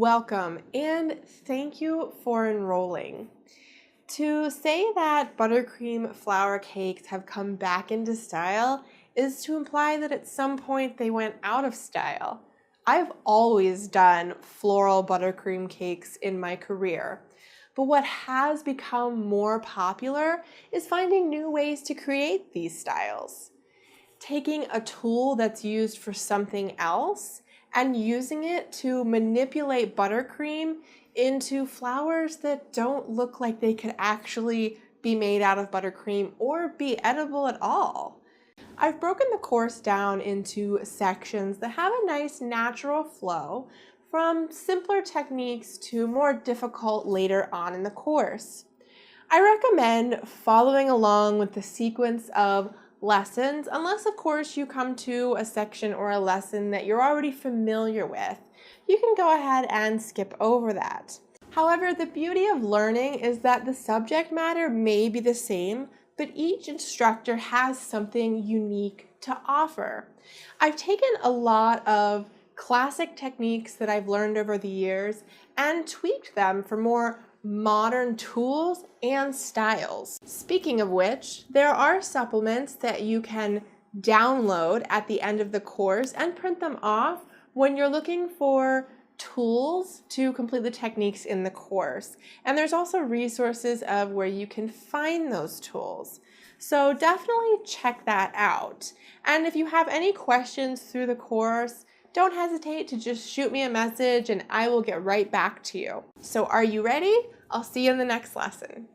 Welcome and thank you for enrolling. To say that buttercream flower cakes have come back into style is to imply that at some point they went out of style. I've always done floral buttercream cakes in my career, but what has become more popular is finding new ways to create these styles. Taking a tool that's used for something else and using it to manipulate buttercream into flowers that don't look like they could actually be made out of buttercream or be edible at all. I've broken the course down into sections that have a nice natural flow, from simpler techniques to more difficult later on in the course. I recommend following along with the sequence of lessons, unless of course you come to a section or a lesson that you're already familiar with. You can go ahead and skip over that. However, the beauty of learning is that the subject matter may be the same, but each instructor has something unique to offer. I've taken a lot of classic techniques that I've learned over the years and tweaked them for more modern tools and styles. Speaking of which, there are supplements that you can download at the end of the course and print them off when you're looking for tools to complete the techniques in the course. And there's also resources of where you can find those tools. So definitely check that out. And if you have any questions through the course, don't hesitate to just shoot me a message and I will get right back to you. So are you ready? I'll see you in the next lesson.